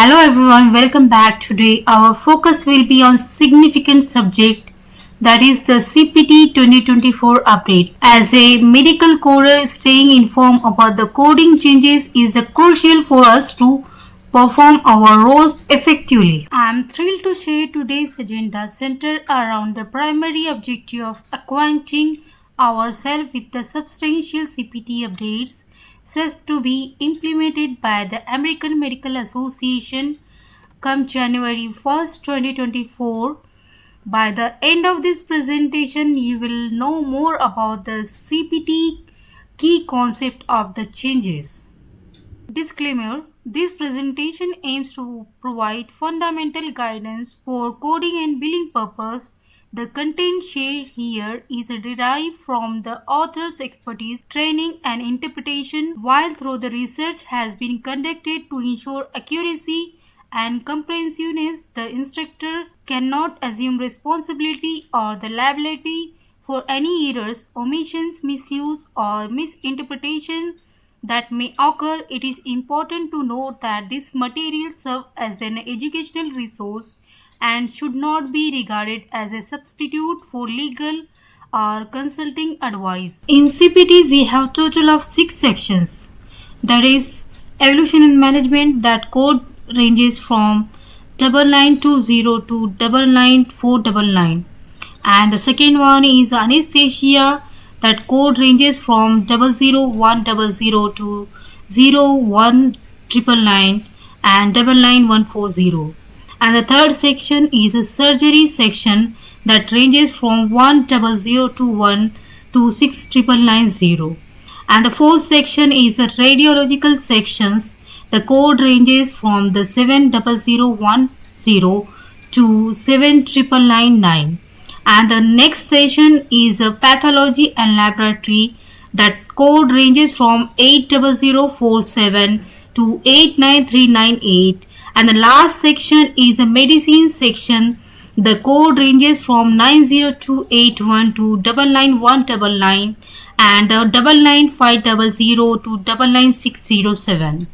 Hello everyone, welcome back. Today our focus will be on significant subject, that is the CPT 2024 update. As a medical coder, staying informed about the coding changes is crucial for us to perform our roles effectively. I am thrilled to share today's agenda centered around the primary objective of acquainting ourselves with the substantial CPT updates set to be implemented by the American Medical Association come January 1st, 2024. By the end of this presentation, you will know more about the CPT key concept of the changes. Disclaimer: this presentation aims to provide fundamental guidance for coding and billing purpose. The content shared here is derived from the author's expertise, training, and interpretation, while through the research has been conducted to ensure accuracy and comprehensiveness. The instructor cannot assume responsibility or the liability for any errors, omissions, misuse, or misinterpretation that may occur. It is important to note that this material serves as an educational resource and should not be regarded as a substitute for legal or consulting advice. In CPT, we have total of 6 sections. That is evolution and management, that code ranges from 9920 to 99499. And the second one is anesthesia, that code ranges from 00100 to 01999 and 99140. And the third section is a surgery section that ranges from 10021 to 6990. And the fourth section is a radiological sections. The code ranges from the 70010 to 7999. And the next section is a pathology and laboratory, that code ranges from 80047 to 89398. And the last section is a medicine section. The code ranges from 90281 to 99199 and 99500 to 99607.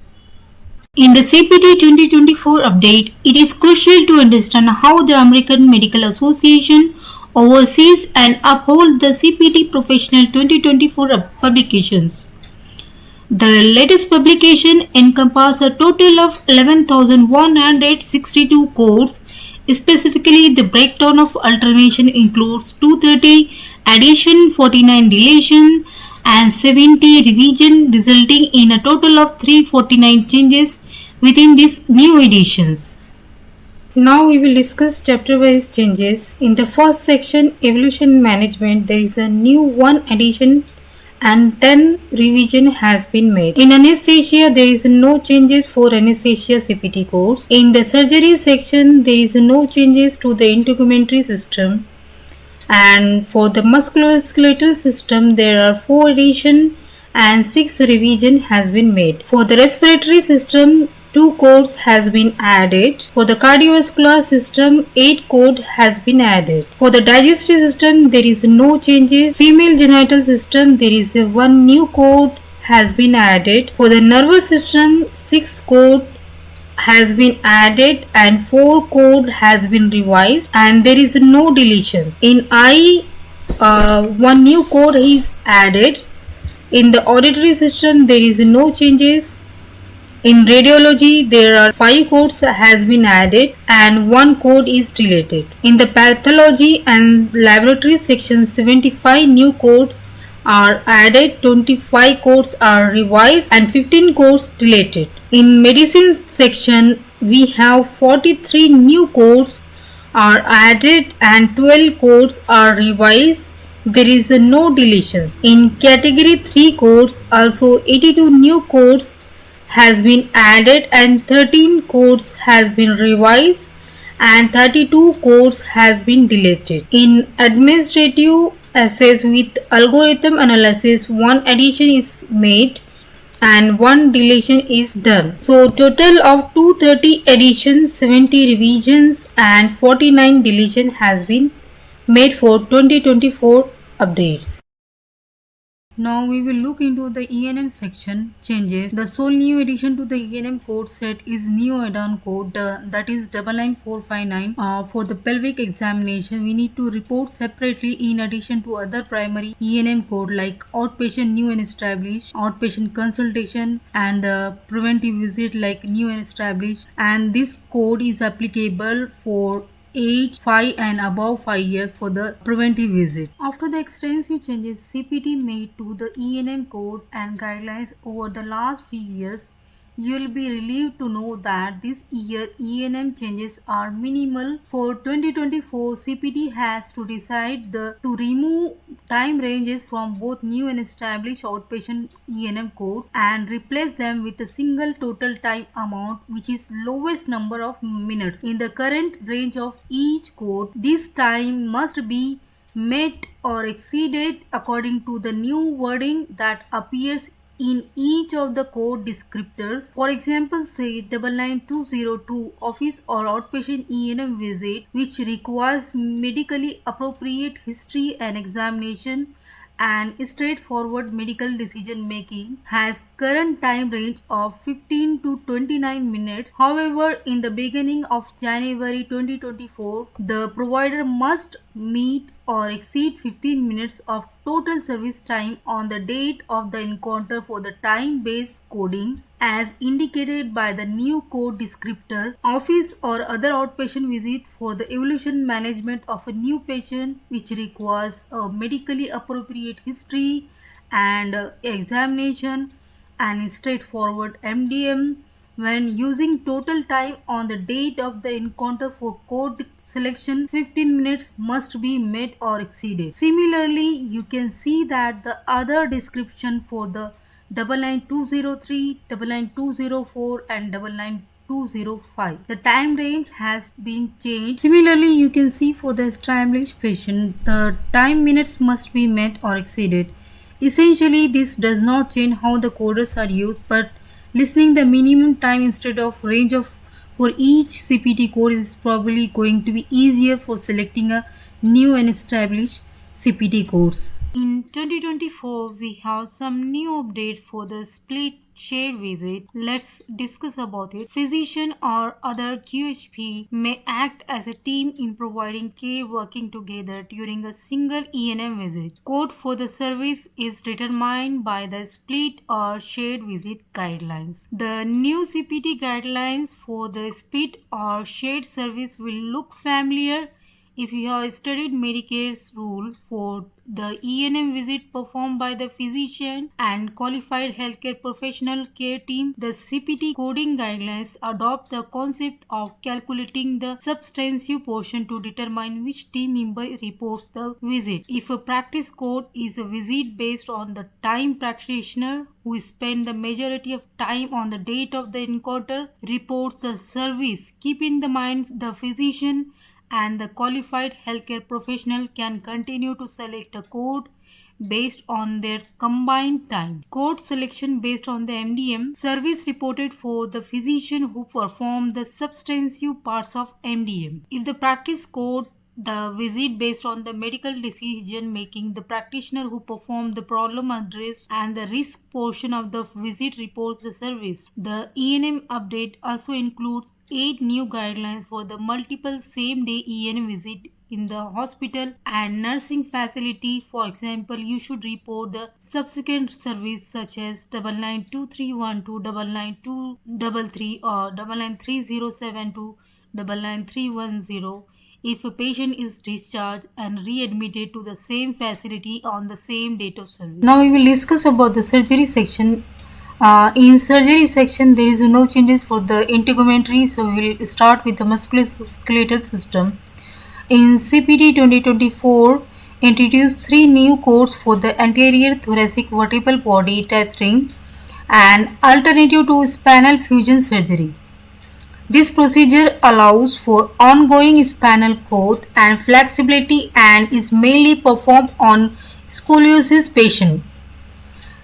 In the CPT 2024 update, it is crucial to understand how the American Medical Association oversees and upholds the CPT Professional 2024 publications. The latest publication encompasses a total of 11,162 codes. Specifically, the breakdown of alternation includes 230 addition, 49 deletion, and 70 revision, resulting in a total of 349 changes within these new editions. Now we will discuss chapter-wise changes. In the first section, evolution management, there is a new 1 addition and 10 revision has been made. In anesthesia, there is no changes for anesthesia CPT codes. In the surgery section, there is no changes to the integumentary system. And for the musculoskeletal system, there are 4 addition and 6 revision has been made. For the respiratory system, 2 codes has been added. For the cardiovascular system, 8 code has been added. For the digestive system, there is no changes. Female genital system, there is 1 new code has been added. For the nervous system, 6 code has been added and 4 code has been revised, and there is no deletions. In eye, 1 new code is added. In the auditory system, there is no changes. In radiology, there are 5 codes has been added and 1 code is deleted. In the pathology and laboratory section, 75 new codes are added, 25 codes are revised and 15 codes deleted. In medicine section, we have 43 new codes are added and 12 codes are revised. There is no deletions. In category 3 codes, also 82 new codes has been added and 13 codes has been revised and 32 codes has been deleted. In administrative essays with algorithm analysis, 1 addition is made and 1 deletion is done. So total of 230 additions, 70 revisions and 49 deletion has been made for 2024 updates. Now we will look into the E&M section changes. The sole new addition to the E&M code set is new add-on code that is 99459. For the pelvic examination, we need to report separately in addition to other primary E&M code like outpatient new and established, outpatient consultation, and preventive visit like new and established. And this code is applicable for age 5 and above 5 years for the preventive visit. After the extensive changes CPT made to the E&M code and guidelines over the last few years, you will be relieved to know that this year E&M changes are minimal. For 2024, CPT has to decide to remove time ranges from both new and established outpatient E&M codes and replace them with a single total time amount, which is lowest number of minutes in the current range of each code. This time must be met or exceeded according to the new wording that appears in each of the code descriptors. For example, say 99202 office or outpatient E&M visit, which requires medically appropriate history and examination and straightforward medical decision making, has current time range of 15 to 29 minutes. However, in the beginning of January 2024, the provider must meet or exceed 15 minutes of total service time on the date of the encounter for the time-based coding as indicated by the new code descriptor. Office or other outpatient visit for the evolution management of a new patient which requires a medically appropriate history and examination and straightforward MDM. When using total time on the date of the encounter for code selection, 15 minutes must be met or exceeded. Similarly, you can see that the other description for the 99203, 99204 and 99205. The time range has been changed. Similarly, you can see for the established patient, the time minutes must be met or exceeded. Essentially, this does not change how the coders are used, but listening the minimum time instead of range of for each CPT code is probably going to be easier for selecting a new and established CPT codes. In 2024, we have some new updates for the split shared visit. Let's discuss about it. Physician or other QHP may act as a team in providing care working together during a single E&M visit. Code for the service is determined by the split or shared visit guidelines. The new CPT guidelines for the split or shared service will look familiar if you have studied Medicare's rule for the E&M visit performed by the physician and qualified healthcare professional care team. The CPT coding guidelines adopt the concept of calculating the substantive portion to determine which team member reports the visit. If a practice code is a visit based on the time practitioner who spend the majority of time on the date of the encounter reports the service. Keep in the mind the physician and the qualified healthcare professional can continue to select a code based on their combined time. Code selection based on the MDM service reported for the physician who performed the substantive parts of MDM. If the practice code the visit based on the medical decision making, the practitioner who performed the problem address and the risk portion of the visit reports the service. The E&M update also includes 8 new guidelines for the multiple same-day E&M visit in the hospital and nursing facility. For example, you should report the subsequent service such as 99231 99233 or 99307 99310 if a patient is discharged and readmitted to the same facility on the same date of service. Now we will discuss about the surgery section. In surgery section, there is no changes for the integumentary, so we will start with the musculoskeletal system. In CPT 2024, introduced 3 new codes for the anterior thoracic vertebral body tethering and alternative to spinal fusion surgery. This procedure allows for ongoing spinal growth and flexibility and is mainly performed on scoliosis patients.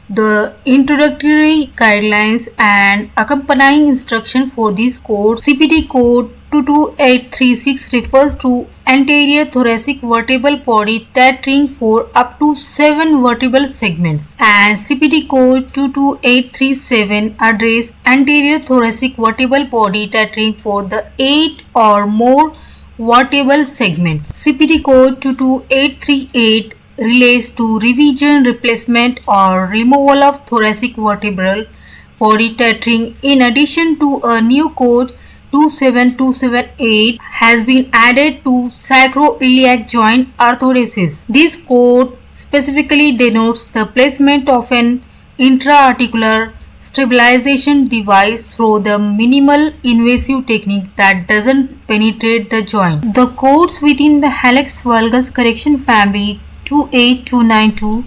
The introductory guidelines and accompanying instruction for this code CPT code 22836 refers to anterior thoracic vertebral body tethering for up to 7 vertebral segments, and CPT code 22837 address anterior thoracic vertebral body tethering for the 8 or more vertebral segments. CPT code 22838 relates to revision, replacement or removal of thoracic vertebral body tethering. In addition to a new code 27278 has been added to sacroiliac joint orthodesis. This code specifically denotes the placement of an intra-articular stabilization device through the minimal invasive technique that doesn't penetrate the joint. The codes within the hallux valgus correction family 28292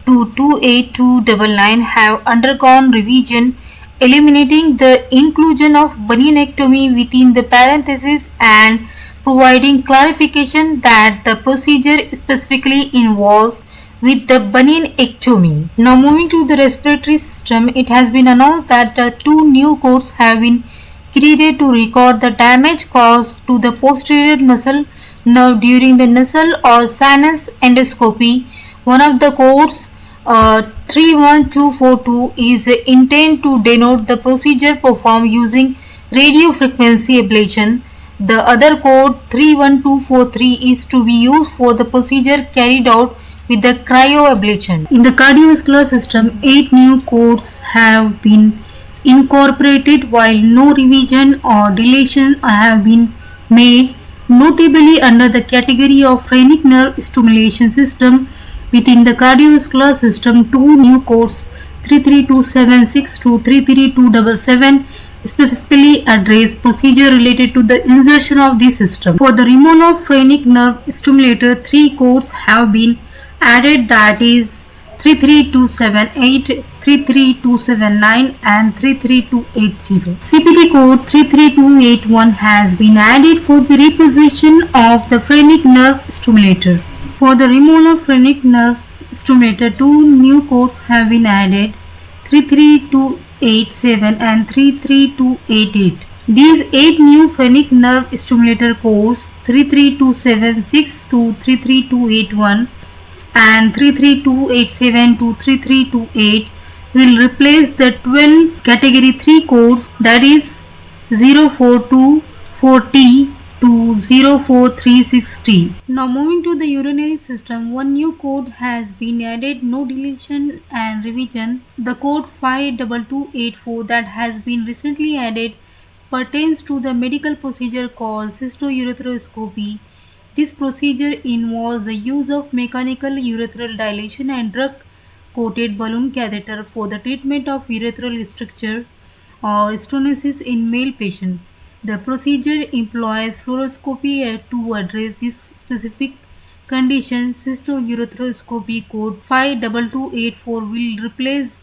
to 28299 have undergone revision, eliminating the inclusion of bunionectomy within the parentheses and providing clarification that the procedure specifically involves with the bunionectomy. Now moving to the respiratory system, it has been announced that the two new codes have been created to record the damage caused to the posterior nasal nerve during the nasal or sinus endoscopy. One of the codes 31242 is intended to denote the procedure performed using radiofrequency ablation. The other code 31243 is to be used for the procedure carried out with the cryoablation. In the cardiovascular system, 8 new codes have been incorporated while no revision or deletion have been made, notably under the category of phrenic nerve stimulation system. Within the cardiovascular system, two new codes 33276 to 33277 specifically address procedure related to the insertion of this system. For the removal of phrenic nerve stimulator, three codes have been added, that is 33278, 33279 and 33280. CPT code 33281 has been added for the reposition of the phrenic nerve stimulator. For the removal of phrenic nerve stimulator, two new codes have been added, 33287 and 33288. These 8 new phrenic nerve stimulator codes 33276 to 33281 and 33287 to 3328 will replace the 12 category 3 codes, that is 0424T to 0436T. Now moving to the urinary system, one new code has been added, no deletion and revision. The code 52284 that has been recently added pertains to the medical procedure called cystourethropy. This procedure involves the use of mechanical urethral dilation and drug-coated balloon catheter for the treatment of urethral stricture or stenosis in male patients. The procedure employs fluoroscopy to address this specific condition. Cystourethropy code 52284 will replace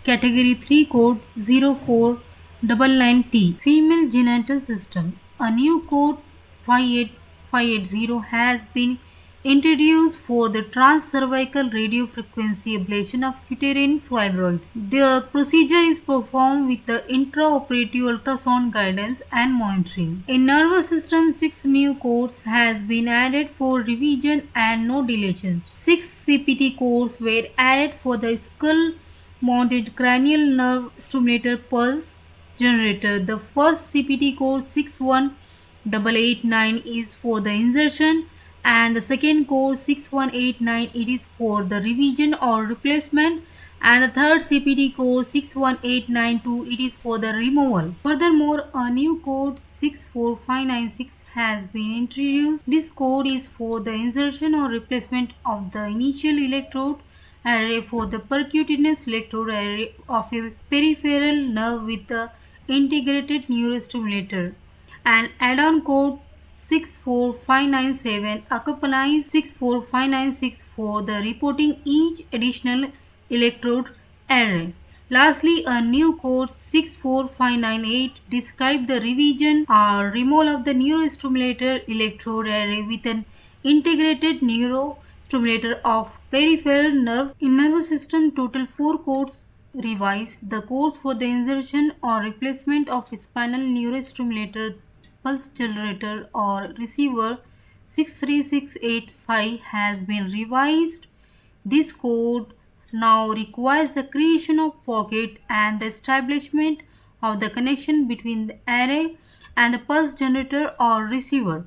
category 3 code 0499T. Female genital system. A new code 58580 has been introduced for the transcervical radiofrequency ablation of uterine fibroids. The procedure is performed with the intraoperative ultrasound guidance and monitoring. In nervous system, 6 new codes has been added for revision and no deletions. 6 CPT codes were added for the skull mounted cranial nerve stimulator pulse generator. The first CPT code 61889 is for the insertion, and the second code 6189 it is for the revision or replacement, and the third CPT code 61892 it is for the removal. Furthermore, a new code 64596 has been introduced. This code is for the insertion or replacement of the initial electrode array for the percutaneous electrode array of a peripheral nerve with the integrated neurostimulator. An add-on code 64597 accompanies 64596 for the reporting each additional electrode array. Lastly, a new code 64598 describes the revision or removal of the neurostimulator electrode array with an integrated neurostimulator of peripheral nerve. In nervous system, total 4 codes revised. The codes for the insertion or replacement of spinal neurostimulator pulse generator or receiver 63685 has been revised. This code now requires the creation of pocket and the establishment of the connection between the array and the pulse generator or receiver.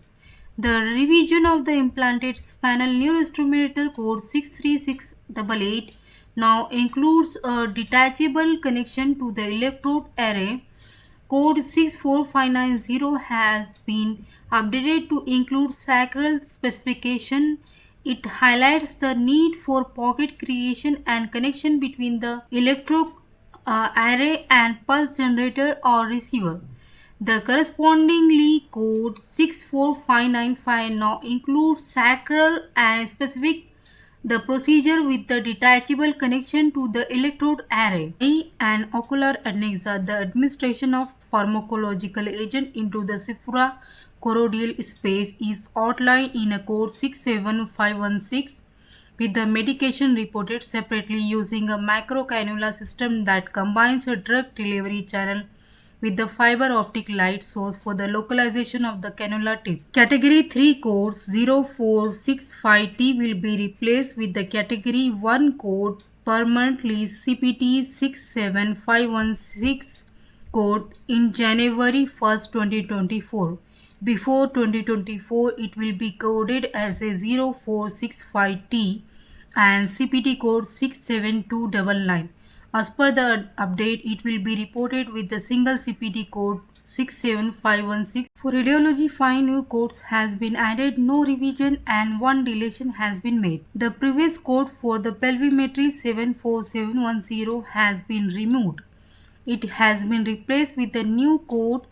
The revision of the implanted spinal neurostimulator code 63688 now includes a detachable connection to the electrode array. Code 64590 has been updated to include sacral specification. It highlights the need for pocket creation and connection between the electrode array and pulse generator or receiver. The correspondingly code 64595 now includes sacral and specific the procedure with the detachable connection to the electrode array. Eye and ocular anexa, the administration of pharmacological agent into the suprachoroidal space is outlined in a code 67516 with the medication reported separately using a microcannula system that combines a drug delivery channel with the fiber optic light source for the localization of the cannula tip. Category 3 code 0465T will be replaced with the Category 1 code permanently CPT 67516 code in January 1st, 2024. Before 2024, it will be coded as a 0465T and CPT code 67299. As per the update, it will be reported with the single CPT code 67516. For radiology, 5 new codes has been added, no revision and 1 deletion has been made. The previous code for the pelvimetry 74710 has been removed. It has been replaced with the new code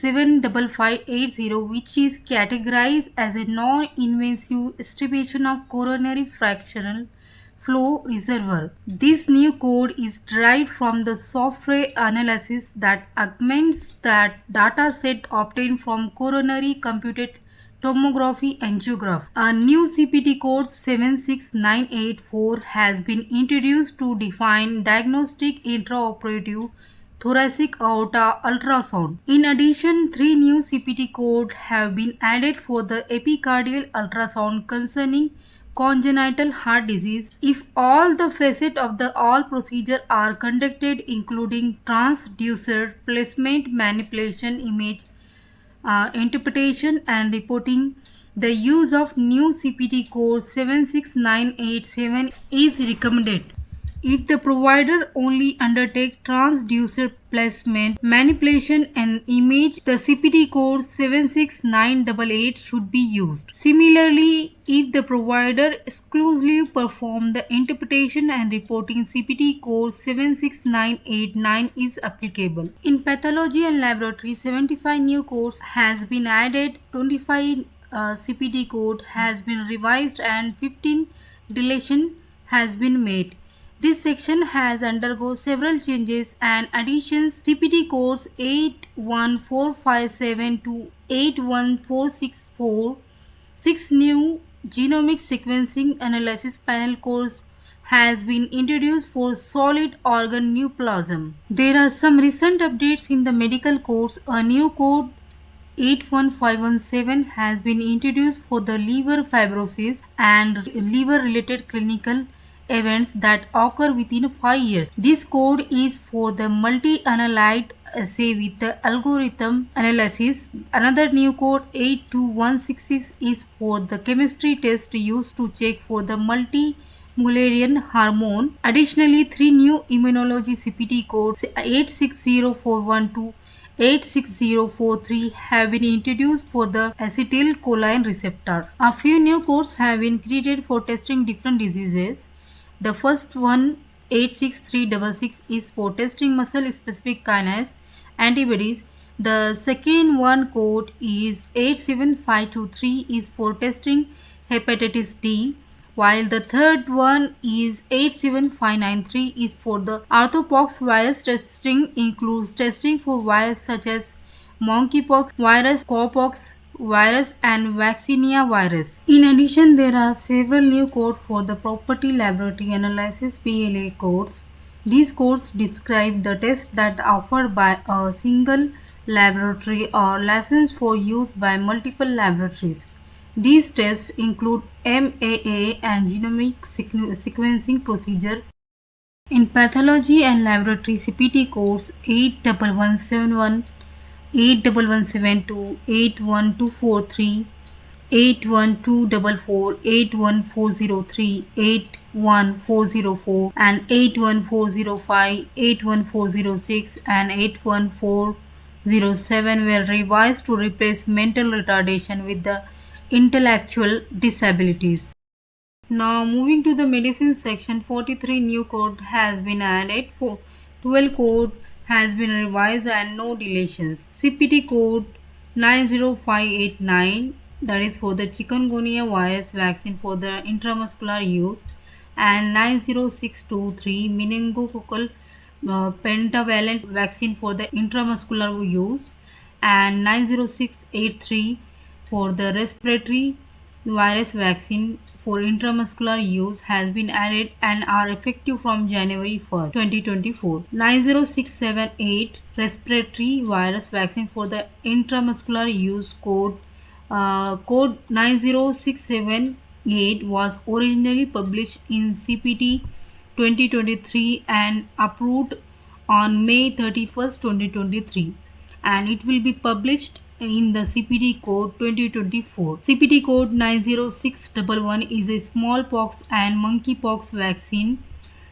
75580, which is categorized as a non-invasive estimation of coronary fractional flow reservoir. This new code is derived from the software analysis that augments that data set obtained from coronary computed tomography angiograph. A new CPT code 76984 has been introduced to define diagnostic intraoperative thoracic aorta ultrasound. In addition, 3 new CPT codes have been added for the epicardial ultrasound concerning congenital heart disease. If all the facets of the all procedure are conducted, including transducer placement, manipulation, image interpretation and reporting, the use of new CPT code 76987 is recommended. If the provider only undertakes transducer placement, manipulation and image, the CPT code 76988 should be used. Similarly, if the provider exclusively performs the interpretation and reporting, CPT code 76989 is applicable. In pathology and laboratory, 75 new codes has been added, 25 CPT code has been revised and 15 deletion has been made. This section has undergone several changes and additions. CPT codes 81457 to 81464, 6 new genomic sequencing analysis panel codes has been introduced for solid organ neoplasm. There are some recent updates in the medical codes. A new code 81517 has been introduced for the liver fibrosis and liver related clinical events that occur within 5 years. This code is for the multi-analyte assay with the algorithm analysis. Another new code 82166 is for the chemistry test used to check for the multi-Mullerian hormone. Additionally, 3 new immunology CPT codes 86041 to 86043 have been introduced for the acetylcholine receptor. A few new codes have been created for testing different diseases. The first one 86366 is for testing muscle specific kinase antibodies. The second one code is 87523 is for testing hepatitis D, while the third one is 87593 is for the orthopox virus testing, includes testing for viruses such as monkeypox virus, cowpox virus and vaccinia virus. In addition, there are several new codes for the property laboratory analysis PLA codes. These codes describe the tests that are offered by a single laboratory or license for use by multiple laboratories. These tests include MAA and genomic sequencing procedure. In pathology and laboratory CPT codes 81171, 81172, 81243, 81244, 81403, 81404 and 81405, 81406 and 81407 were revised to replace mental retardation with the intellectual disabilities. Now moving to the medicine section, 43 new code has been added, 12 code has been revised and no deletions. CPT code 90589, that is for the chikungunya virus vaccine for the intramuscular use, and 90623 meningococcal pentavalent vaccine for the intramuscular use, and 90683 for the respiratory virus vaccine for intramuscular use has been added and are effective from January 1st, 2024. 90678 respiratory virus vaccine for the intramuscular use code 90678 was originally published in CPT 2023 and approved on May 31st, 2023, and it will be published in the CPT code 2024. CPT code 90611 is a smallpox and monkeypox vaccine.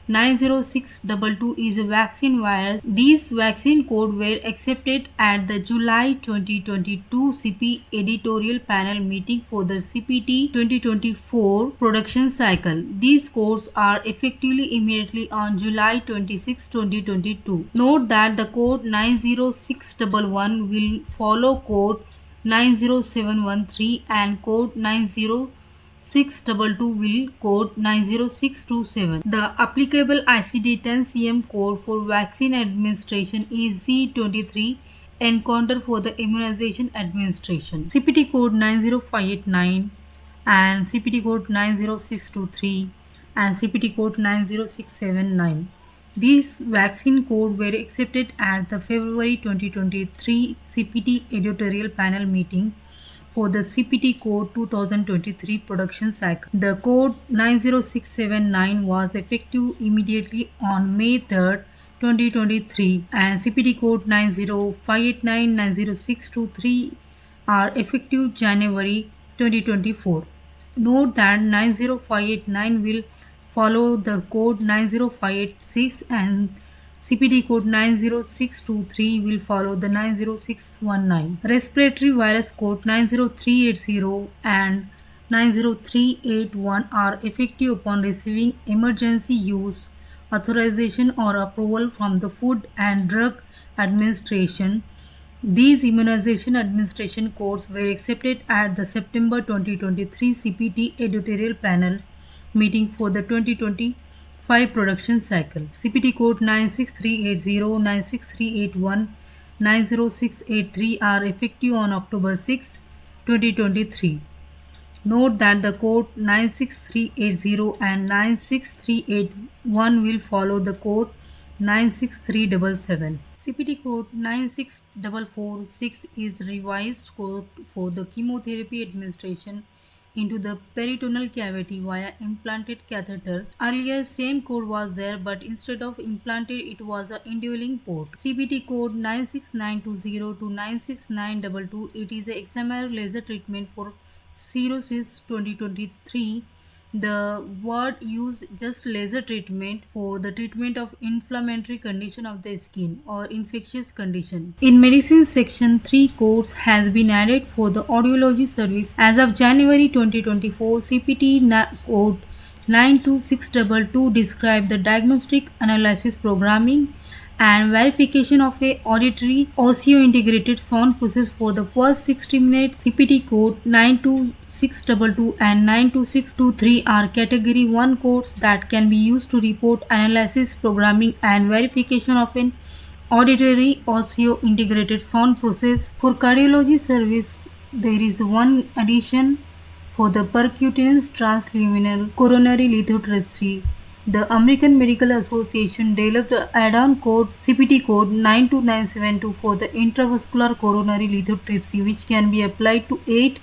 90622 is a vaccine virus. These vaccine codes were accepted at the July 2022 CP editorial panel meeting for the CPT 2024 production cycle. These codes are effectively immediately on July 26, 2022. Note that the code 90611 will follow code 90713 and code 90622 will code 90627. The applicable ICD-10 code for vaccine administration is Z23 encounter for the immunization administration. CPT code 90589 and CPT code 90623 and CPT code 90679. These vaccine codes were accepted at the February 2023 CPT editorial panel meeting for the CPT code 2023 production cycle. The code 90679 was effective immediately on May 3rd, 2023, and CPT code 90589, 90623 are effective January 2024. Note that 90589 will follow the code 90586 and CPT code 90623 will follow the 90619. Respiratory virus code 90380 and 90381 are effective upon receiving emergency use authorization or approval from the Food and Drug Administration. These immunization administration codes were accepted at the September 2023 CPT editorial panel meeting for the 2025 production cycle. CPT code 96380, 96381, 90683 are effective on October 6, 2023. Note that the code 96380 and 96381 will follow the code 96377. CPT code 96446 is revised code for the chemotherapy administration into the peritoneal cavity via implanted catheter. Earlier same code was there, but instead of implanted it was a indwelling port. CPT code 96920 to 96922. It is a examiner laser treatment for cirrhosis 2023. The word used just laser treatment for the treatment of inflammatory condition of the skin or infectious condition. In medicine section, 3 codes has been added for the audiology service as of January 2024. CPT code 92622 describe the diagnostic analysis programming and verification of a auditory osseointegrated sound process for the first 60 minutes. CPT code 92622 and 92623 are category 1 codes that can be used to report analysis, programming and verification of an auditory osseointegrated sound process. For cardiology service, there is one addition for the percutaneous transluminal coronary lithotripsy. The American Medical Association developed the add-on code CPT code 92972 for the intravascular coronary lithotripsy, which can be applied to 8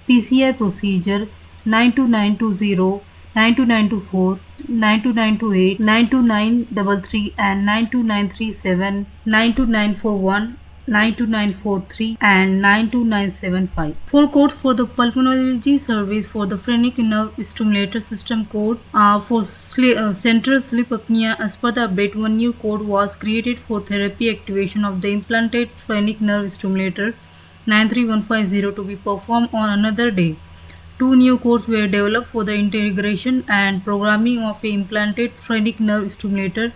PCI procedure 92920, 92924, 92928, 92933 and 92937, 92941, 92943 and 92975. Four codes for the pulmonology service for the phrenic nerve stimulator system code for central sleep apnea. As per the update, one new code was created for therapy activation of the implanted phrenic nerve stimulator 93150 to be performed on another day. Two new codes were developed for the integration and programming of a implanted phrenic nerve stimulator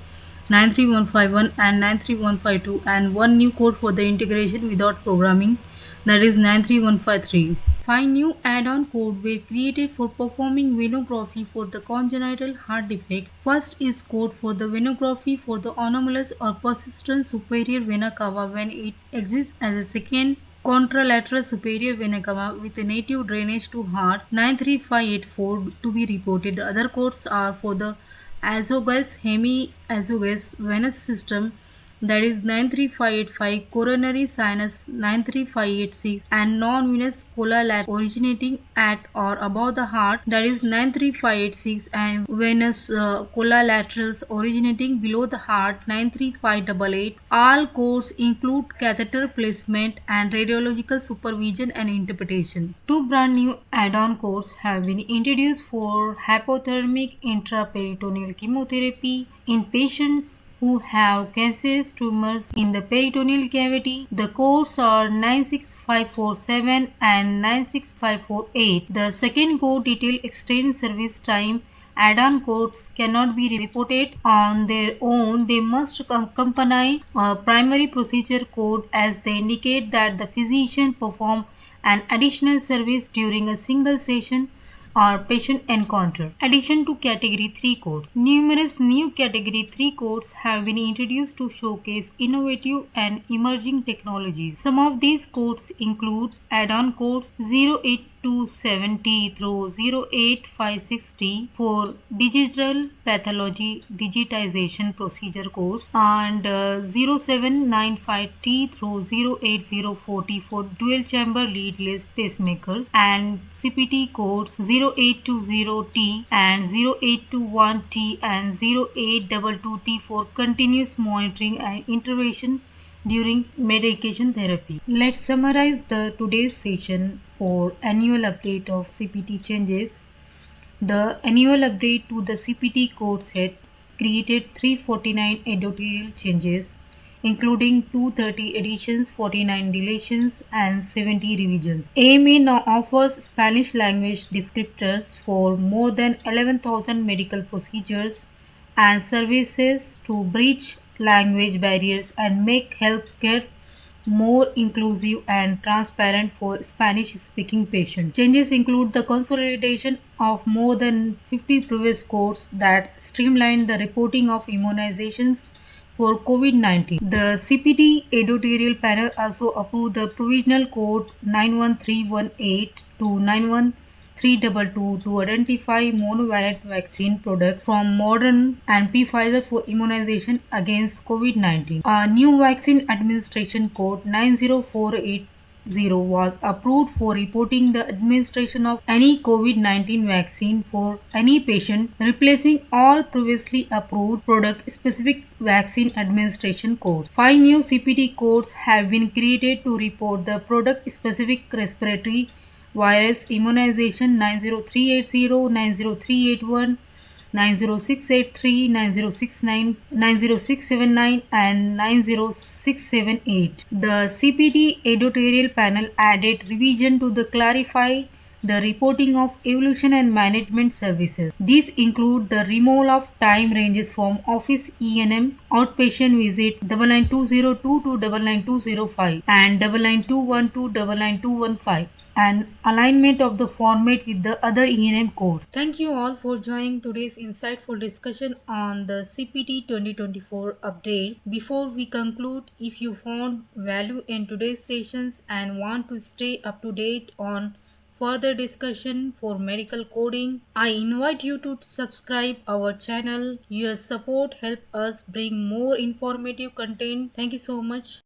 93151 and 93152, and one new code for the integration without programming, that is 93153. Five new add-on codes were created for performing venography for the congenital heart defects. First is code for the venography for the anomalous or persistent superior vena cava when it exists as a second contralateral superior vena cava with a native drainage to heart 93584 to be reported. The other codes are for the esophagus, hemiesophagus, venous system, that is 93585, coronary sinus 93586, and non-venous collateral originating at or above the heart, that is 93586, and venous collaterals originating below the heart 93588. All codes include catheter placement and radiological supervision and interpretation. Two brand new add-on codes have been introduced for hypothermic intraperitoneal chemotherapy in patients who have cancerous tumors in the peritoneal cavity. The codes are 96547 and 96548. The second code detail extend service time. Add-on codes cannot be reported on their own. They must accompany a primary procedure code as they indicate that the physician performed an additional service during a single session or patient encounter. Addition to Category 3 codes. Numerous new Category 3 codes have been introduced to showcase innovative and emerging technologies. Some of these codes include add-on codes 0827T through 08560 for digital pathology digitization procedure codes, and 0795T through 08040 for dual chamber leadless pacemakers, and CPT codes 0820T and 0821T and 0822T for continuous monitoring and intervention during medication therapy. Let's summarize the today's session for annual update of CPT changes. The annual update to the CPT code set created 349 editorial changes, including 230 additions, 49 deletions, and 70 revisions. AMA now offers Spanish language descriptors for more than 11,000 medical procedures and services to bridge language barriers and make healthcare more inclusive and transparent for Spanish speaking patients. Changes include the consolidation of more than 50 previous codes that streamline the reporting of immunizations for COVID-19. The CPT editorial panel also approved the provisional code 91318 to 91322 to identify monovalent vaccine products from Modern and Pfizer for immunization against COVID-19. A new vaccine administration code 90480 was approved for reporting the administration of any COVID-19 vaccine for any patient, replacing all previously approved product-specific vaccine administration codes. Five new CPT codes have been created to report the product-specific respiratory virus immunization 90380, 90381, 90683, 9069, 90679, and 90678. The CPT editorial panel added revision to the clarify the reporting of evolution and management services. These include the removal of time ranges from office E&M, outpatient visit 99202 to 99205 and 99212 to 99215, and alignment of the format with the other E&M codes. Thank you all for joining today's insightful discussion on the CPT 2024 updates. Before we conclude, if you found value in today's sessions and want to stay up to date on further discussion for medical coding. I invite you to subscribe our channel. Your support helps us bring more informative content. Thank you so much.